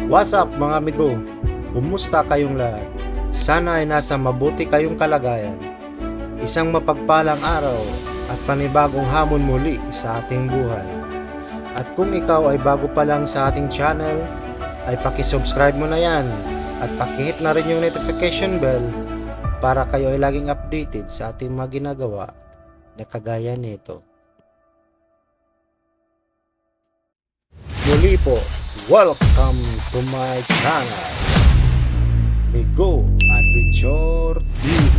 What's up mga amigo? Kumusta kayong lahat? Sana ay nasa mabuti kayong kalagayan. Isang mapagpalang araw at panibagong hamon muli sa ating buhay. At kung ikaw ay bago pa lang sa ating channel, ay pakisubscribe mo na yan at pakihit na rin yung notification bell para kayo ay laging updated sa ating mga ginagawa na kagaya nito. Muli po, welcome to my channel, Migo Adventure TV.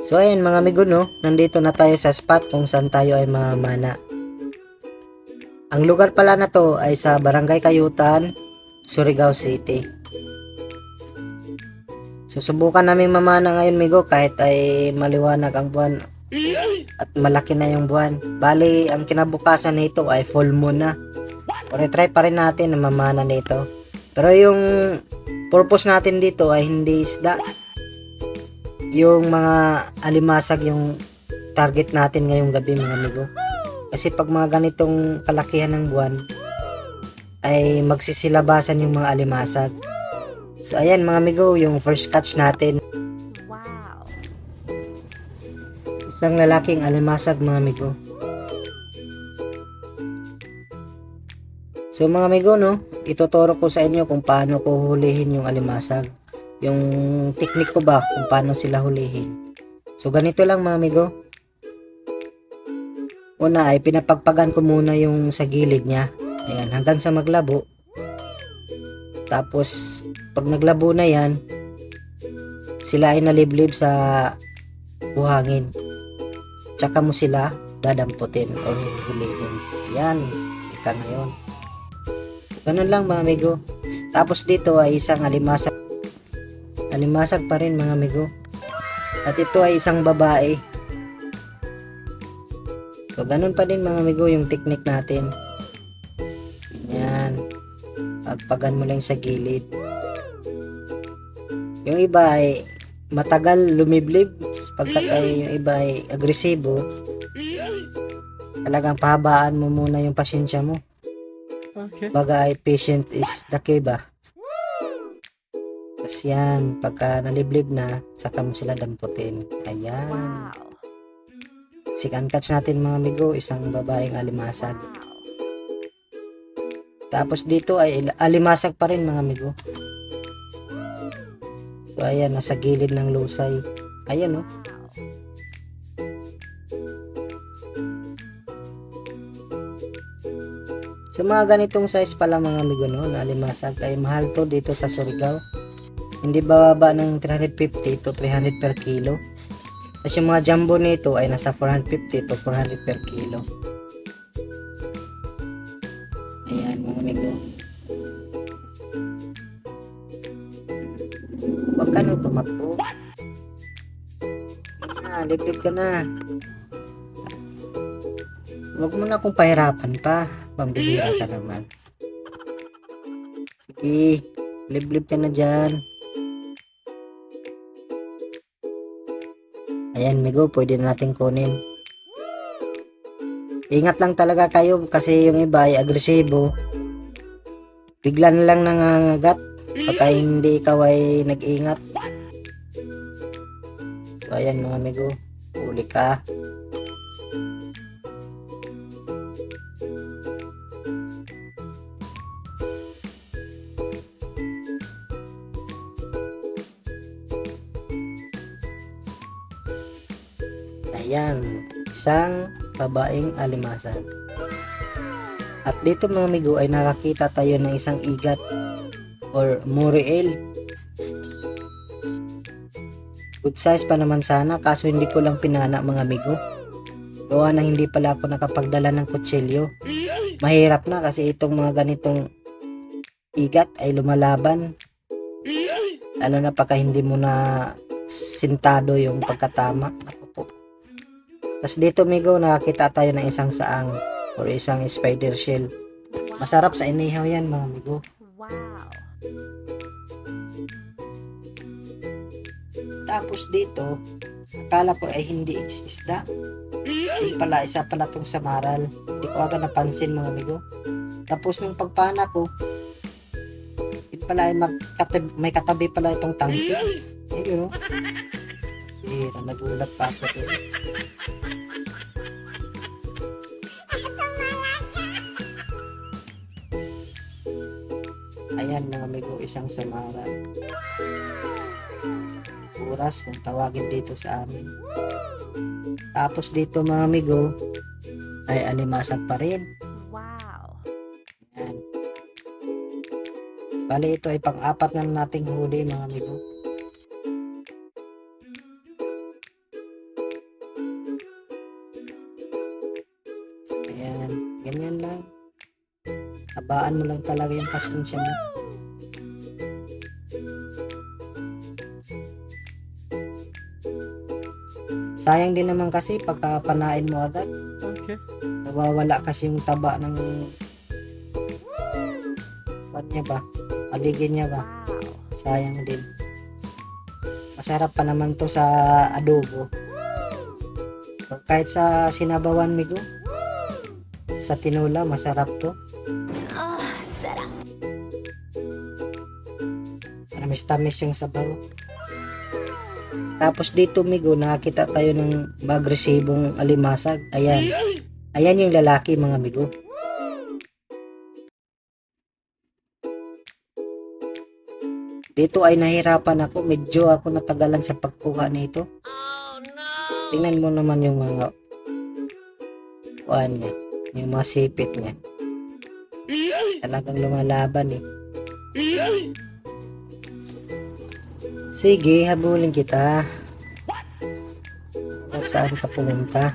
So ayan mga amigo, no, nandito na tayo sa spot kung saan tayo ay mamana. Ang lugar pala na to ay sa Barangay Kayutan, Surigao City. Susubukan namin mamana ngayon amigo kahit ay maliwanag ang buwan at malaki na yung buwan. Bali, ang kinabukasan nito ay full moon na. Pero try pa rin natin na mamana nito. Pero yung purpose natin dito ay hindi isda. Yung mga alimasag yung target natin ngayong gabi mga amigo. Kasi pag mga ganitong kalakihan ng buwan ay magsisilabasan yung mga alimasag. So ayan mga amigo, yung first catch natin. Wow. Isang lalaking alimasag mga amigo. So mga amigo, no, ituturo ko sa inyo kung paano ko hulihin yung alimasag. Yung technique ko ba kung paano sila hulihin. So ganito lang mga amigo. Una ay pinapagpagan ko muna yung sa gilid niya. Ayan, hanggang sa maglabo. Tapos pag naglabo na yan, sila ay naliblib sa buhangin. Tsaka mo sila dadamputin o hulihin. Yan, ika na yun. Ganun lang mga amigo. Tapos dito ay isang alimasag. Alimasag pa rin mga amigo. At ito ay isang babae. So ganun pa din mga amigo yung technique natin. Yan. Pagpagan mo lang sa gilid. Yung iba ay matagal lumiblib pagkat ay yung iba ay agresibo. Talagang pahabaan mo muna yung pasensya mo. Okay. Baga ay patient is the key ba? Tapos yan, pagka naliblib na, saka mo sila damputin. Ayan. Wow. Second catch natin mga amigo, isang babaeng alimasag. Tapos dito ay alimasag pa rin mga amigo. So ayan, nasa gilid ng lusay. Ayan oh. So mga ganitong size pala mga amigo no, na alimasag ay mahal to dito sa Surigao. Hindi bababa ng 350 to 300 per kilo. Tapos yung mga jumbo nito ay nasa 450 to 400 per kilo. Ayan mga amigo. Huwag ka nang tumakbo. Liblib ka na. Huwag mo na akong pahirapan pa. Pambihira ka naman. Sige, liblib ka na dyan. Ayan amigo, pwede na natin kunin. Ingat lang talaga kayo kasi yung iba ay agresibo. Bigla na lang nangangagat pagka hindi ikaw ay nag-ingat. So ayan mga amigo, huli ka. Ayan, isang babaeng alimasag. At dito mga amigo ay nakakita tayo ng isang igat or muriel. Good size pa naman sana kaso hindi ko lang pinana mga amigo. Gawa na hindi pala ako nakapagdala ng kutsilyo. Mahirap na kasi itong mga ganitong igat ay lumalaban. Lalo na pagka hindi mo na sintado yung pagkatama. Tapos dito amigo nakakita tayo ng isang saang or isang spider shell. Masarap sa inihaw yan mga amigo. Wow. Tapos dito Akala ko ay hindi isda. Yun pala, isa pala tong samaral. Hindi ko agad napansin mga amigo. Tapos nung pagpana ko, yun pala ay may katabi pala itong tangke. Ayun o. Nagulat pa ako doon. Ayan mga amigo, isang samaral. Oras kung tawagin dito sa amin. Tapos dito mga amigo ay alimasag pa rin. Wow. Ayan. Bali ito ay pang-apat na nating huli mga amigo. So, ayan, ganyan lang. Habaan mo lang talaga yung pasensya mo. Sayang din naman kasi pagka panain mo agad. Okay. Nawawala kasi yung taba ng niya ba? Aligin niya ba? Wow. Sayang din. Masarap pa naman to sa adobo. So, kahit sa sinabawan migo, sa tinula, masarap to. Sarap. Tamis-tamis yung sabaw. Tapos dito migo, nakakita tayo ng magresibong alimasag. Ayan. Ayan yung lalaki mga migo. Dito ay nahirapan ako. Medyo ako natagalan sa pagkuha nito. Tingnan mo naman yung mga kuhaan niya. Yung mga sipit niya. Talagang lumalaban eh. Sige, habulin kita. Saan ka pumunta?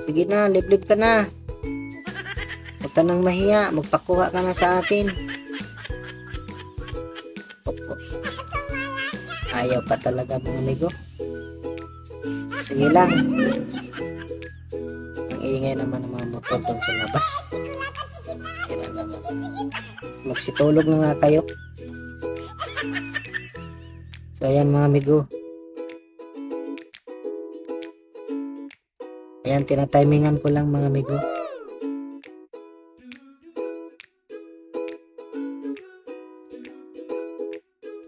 Sige na, liblib ka na. Huwag ka nang mahiya. Magpakuha ka na sa akin. Opo. Ayaw pa talaga mga amigo. Sige lang. Ang ingay naman ng mga motor doon sa labas. Kaya naman. Magsitulog na nga kayo. So ayan mga amigo. Ayan, tinatimingan ko lang mga amigo.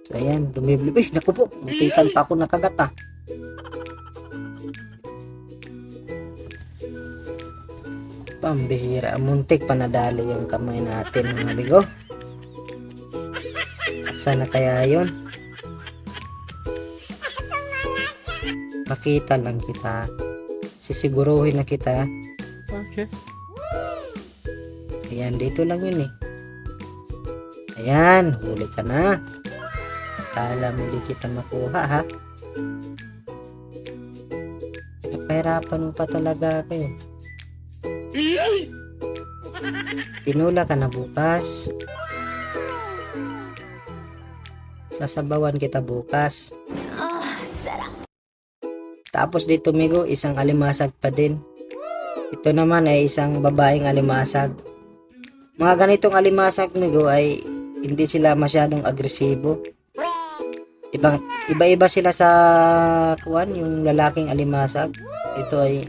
So ayan, dumiblib. Naku po, muntikan pa ako nakagat ah. Pambihira, muntik pa nadali yung kamay natin mga amigo. Asa na kaya yun? Makita lang kita. Sisiguruhin na kita. Okay. Ayan, dito lang yun eh. Ayan, huli ka na. Kala mo di kita makuha ha. Napahirapan mo pa talaga ako eh. Pinula ka na bukas. Sasabawan kita bukas. Sarap. Tapos dito migo, isang alimasag pa din. Ito naman ay isang babaeng alimasag. Mga ganitong alimasag migo ay hindi sila masyadong agresibo. Iba-iba sila sa kuwan, yung lalaking alimasag. Ito ay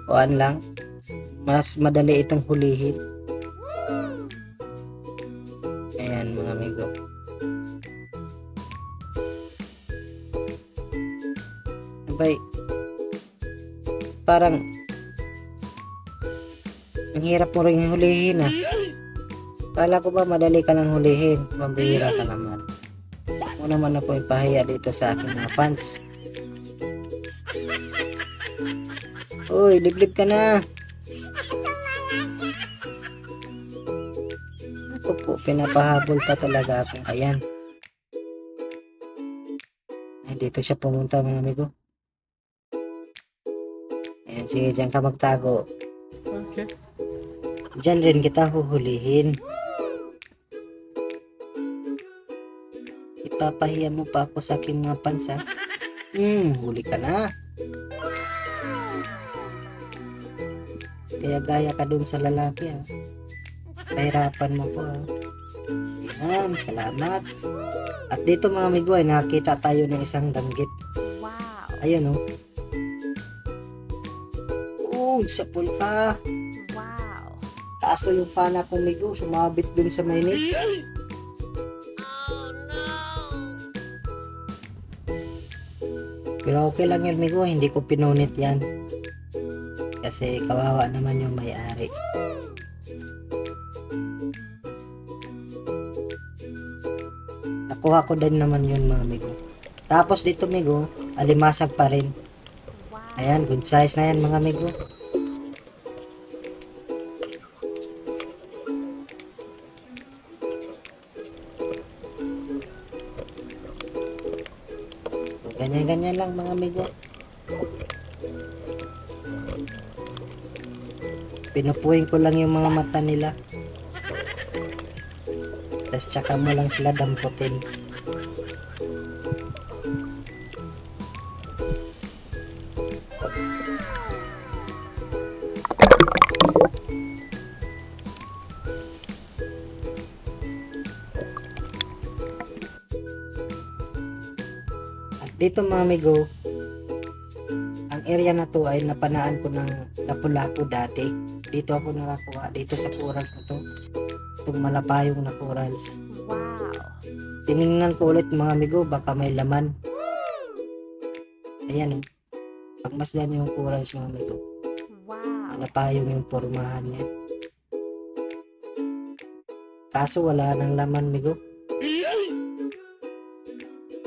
kuwan lang. Mas madali itong hulihin. Ayan mga amigo. Abay, parang ang hirap mo rin hulihin ah. Kala ko ba madali ka nang hulihin? Mabihira ka naman. Mo naman ako ipahiya dito sa aking mga fans. Uy, liblib ka na. Ako po, pinapahabol pa talaga ako. Ayan. Ay, dito siya pumunta mga amigo. Ayan, sige, dyan ka magtago. Okay. Diyan rin kita huhulihin. Ipapahiya mo pa ako sa aking mga fans ha. Huli ka na. Kaya gaya ka dun sa lalaki ha. Pahirapan mo po. Yan, salamat. At dito mga amigo ay nakakita tayo ng isang danggit. Wow. Ayun oh. Sa pulka. Wow. Kaso yung pana kong amigo, sumabit dun sa mainit. Pero okay lang yan amigo, hindi ko pinunit yan. Kasi kawawa naman yung may-ari. Nakuha ko din naman yun mga amigo. Tapos dito amigo, alimasag pa rin. Wow. Ayan, good size na yan mga amigo. Ganyan-ganyan lang mga amigo. Pinupuin ko lang yung mga mata nila. Tapos tsaka mo lang sila damputin. At dito mga amigo, ang area na to ay napanaan ko ng lapu-lapu dati. Dito ako nakakuha, dito sa corals na to. Itong malapayong na corals. Wow. Tiningnan ko ulit mga amigo, baka may laman. Ayan eh. Pagmasdan yung corals mga amigo. Wow. Malapayong yung pormahan niya. Kaso wala nang laman amigo.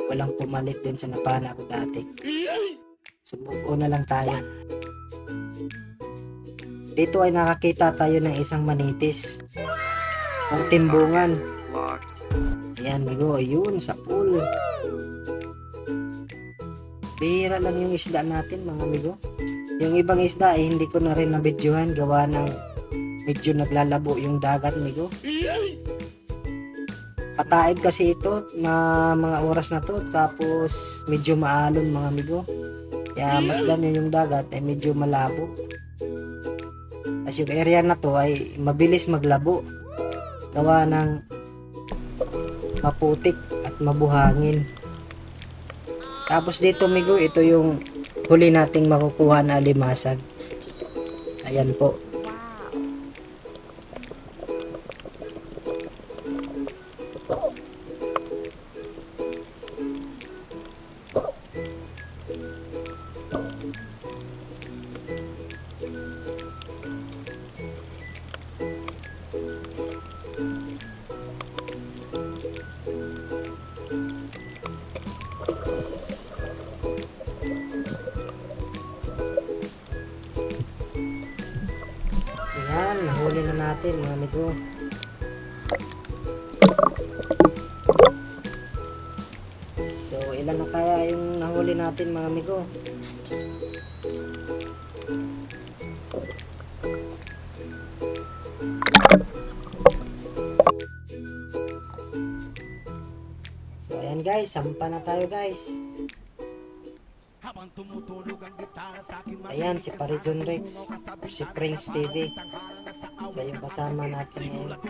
Walang pumalit din sa napana ko dati. So move on na lang tayo. Dito ay nakakita tayo ng isang manitis. Ang timbungan. Ayan amigo, ayun sa pool. Bihira lang yung isda natin mga amigo. Yung ibang isda ay hindi ko na rin nabidyohan gawa ng medyo naglalabo yung dagat amigo. Pataib kasi ito na mga oras na to, tapos medyo maalon mga amigo. Kaya masdan yun yung dagat ay medyo malabo. As yung area na to ay mabilis maglabo gawa ng maputik at mabuhangin. Tapos dito amigo, ito yung huli nating makukuha na alimasag. Ayan po. Ayan, nahuli na natin mga amigo. So, ilan na kaya yung nahuli natin mga amigo? So, ayan guys, sampa na tayo guys. Ayan, si Parijon Rex, si Prince TV. So, yung kasama natin ngayon.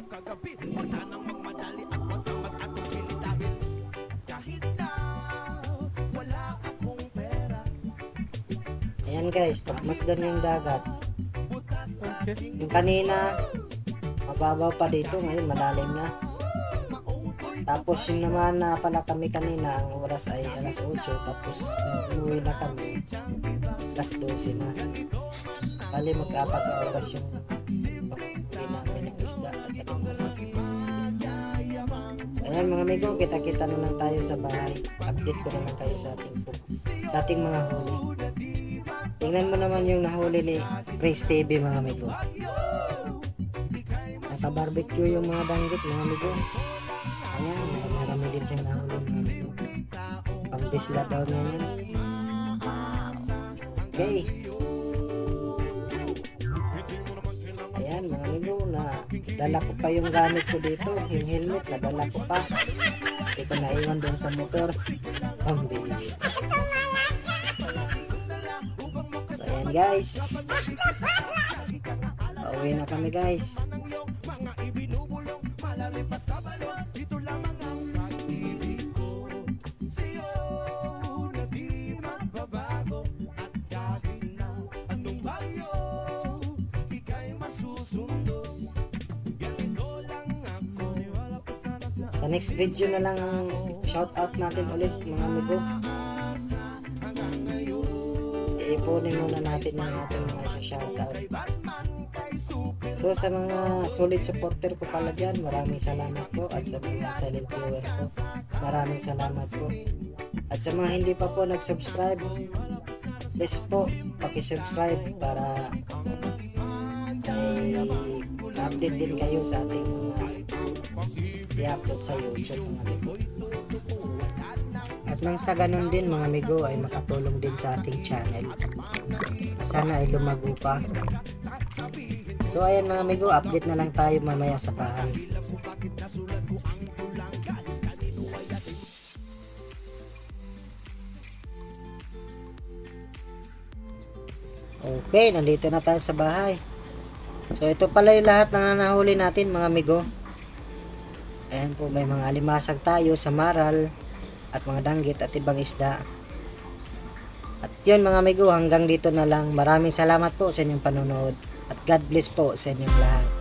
Ayan guys, pagmasdan yung dagat. Yung kanina, mababaw pa dito, ngayon malalim na. Tapos yung naman na pala kami kanina, ang oras ay alas 8, tapos umuwi na kami, alas 12 na. Bali mag-apat na oras yung pag-uwi namin ng isda at alimasag. So ayan mga amigo, kita-kita na lang tayo sa bahay. Update ko na lang kayo sa ating mga huli. Tingnan mo naman yung nahuli ni Prince TV mga amigo. Naka-barbecue yung mga danggit mga amigo. Ayan, marami din siyang nahuli mga amigo. Pambisla daw na yan. Okay. Ayan mga amigo, na dala ko pa yung gamit ko dito. Yung helmet, nadala ko pa. Hindi ko naiwan doon sa motor. Pambili. So ayan guys, Uwi na kami guys. Sa next video na lang ang shout out natin ulit mga amigo. Iipunin muna natin ang ating mga shout out. So sa mga solid supporter ko pala dyan, maraming salamat po. At sa mga silent viewer ko, maraming salamat po. At sa mga hindi pa po nag-subscribe, please po paki-subscribe para ay update din kayo sa ating mga i-upload sa YouTube mga amigo. At nang sa ganun din mga amigo ay makatulong din sa ating channel. Sana ay lumago pa. So ayan mga amigo, update na lang tayo mamaya sa bahay. Okay, nandito na tayo sa bahay. So ito pala yung lahat ng nahuli natin mga amigo. Ayan po, may mga alimasag tayo sa maral at mga danggit at ibang isda. At yun mga amigo, hanggang dito na lang. Maraming salamat po sa inyong panonood at God bless po sa inyong lahat.